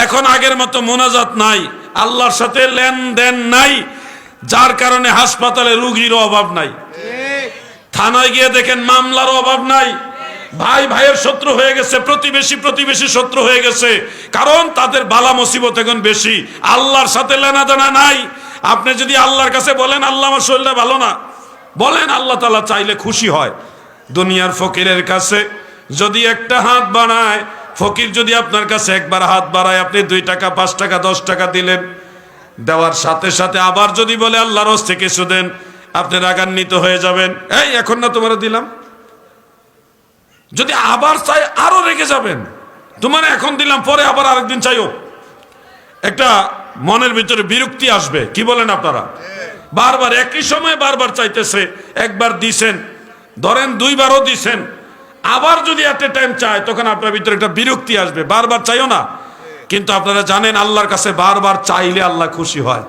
এখন আগের মতো মোনাজাত নাই, আল্লাহর সাথে লেনদেন নাই, যার কারণে হাসপাতালে রোগীর অভাব নাই, থানায় গিয়ে দেখেন মামলার অভাব নাই, ভাই ভাইয়ের শত্রু হয়ে গেছে, প্রতিবেশী প্রতিবেশী শত্রু হয়ে গেছে, কারণ তাদের বালা মুসিবত এখন বেশি, আল্লাহর সাথে লেনাদেনা নাই। আপনি যদি আল্লাহর কাছে বলেন আল্লাহ আমার শরীরটা ভালো না, বলেন, আল্লাহ তাআলা চাইলে খুশি হয়। দুনিয়ার ফকিরের কাছে যদি একটা হাত বাড়ায়, ফকির যদি আপনার কাছে একবার হাত বাড়ায়, আপনি 2 টাকা 5 টাকা 10 টাকা দিলেন, দেওয়ার সাথে সাথে আবার যদি বলে আল্লাহর হস্তে কিছু দেন, আপনি রাগান্বিত হয়ে যাবেন, এই এখন না তোমার দিলাম। যদি আবার চাই আরো রেগে যাবেন, তোমার এখন দিলাম পরে আবার আরেকদিন চাইও। একটা মনের ভিতরে বিরক্তি আসবে, কি বলেন আপনারা? বারবার একই সময় বারবার চাইতেছে, একবার দিছেন, ধরেন 2 বারও দিছেন, আবার যদি এট এ টাইম চায়, তখন আপনার ভিতরে একটা বিরক্তি আসবে, বারবার চাইও না। কিন্তু আপনারা জানেন আল্লাহর কাছে বারবার চাইলে আল্লাহ খুশি হয়।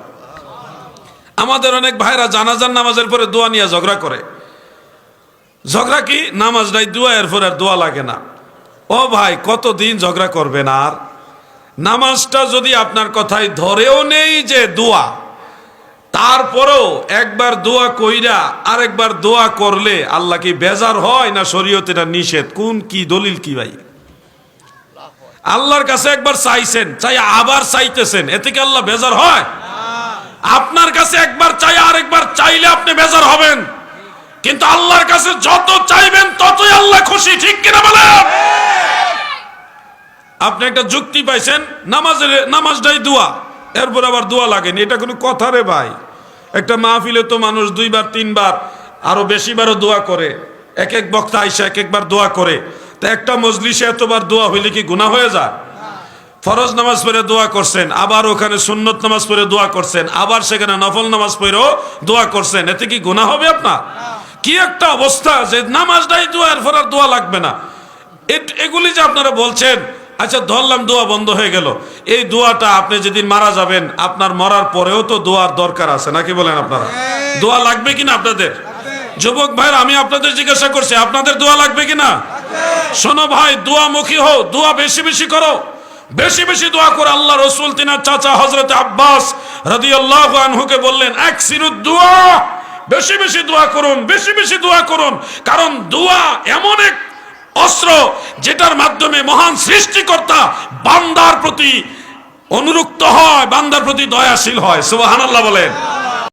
আমাদের অনেক ভাইরা জানাজার নামাজের পরে দোয়া নিয়ে ঝগড়া করে। ঝগড়া কি? নামাজ নাই, দোয়া, এরপর আর দোয়া লাগে না। ও ভাই, কতদিন ঝগড়া করবেন? আর নামাজটা যদি আপনার কথায় ধরেও নেই যে দোয়া, তারপরেও একবার দোয়া কইরা আরেকবার দোয়া করলে আল্লাহ কি বেজার হয় না শরীয়তে এটা নিষেধ? কোন কি দলিল কি ভাই? আল্লাহর কাছে একবার চাইছেন, চাই আবার চাইতেছেন, এতে কি আল্লাহ বেজার হয়? আপনার কাছে একবার চাই আরেকবার চাইলে আপনি বেজার হবেন, কিন্তু আল্লাহর কাছে যত চাইবেন ততই আল্লাহ খুশি, ঠিক কিনা বলেন? আপনি একটা যুক্তি পাইছেন, নামাজটাই দোয়া, এরপর আবার দোয়া লাগেনি, এটা কোনো কথা রে ভাই? একটা মাহফিলে তো মানুষ 2 বার 3 বার আরো বেশিবারও দোয়া করে, এক এক বক্তা আইসা এক একবার দোয়া করে, তা একটা মজলিসে এতবার দোয়া হইলে কি গুনাহ হয়ে যায়? ফরজ নামাজ পড়ে দোয়া করছেন, আবার ওখানে সুন্নত নামাজ পড়ে দোয়া করছেন, আবার সেখানে নফল নামাজ পড়েও দোয়া করছেন, এতে কি গুনাহ হবে আপনার? কি একটা অবস্থা যে নামাজটাই দোয়া, এরপর আর দোয়া লাগবে না। এগুলি যে আপনারা বলছেন, আচ্ছা ধরলাম দোয়া বন্ধ হয়ে গেল, এই দোয়াটা আপনি যেদিন মারা যাবেন, আপনার মরার পরেও তো দোয়ার দরকার আছে, নাকি বলেন আপনারা? দোয়া লাগবে কিনা আপনাদের? যুবক ভাইরা, আমি আপনাদের জিজ্ঞাসা করছি, আপনাদের দোয়া লাগবে কিনা? শোনো ভাই, দোয়ামুখী হও, দোয়া বেশি বেশি করো, বেশি বেশি দোয়া করে। আল্লাহ রসুল তিনার চাচা হযরত আব্বাস রাদিয়াল্লাহু আনহুকে বললেন, আকসিরুদ দুআ, বেশি বেশি দোয়া করুন, বেশি বেশি দোয়া করুন, কারণ দোয়া এমন এক অস্ত্র যেটার মাধ্যমে মহান সৃষ্টিকর্তা বান্দার প্রতি অনুরক্ত হয়, বান্দার প্রতি দয়াশীল হয়। সুবহানাল্লাহ বলেন।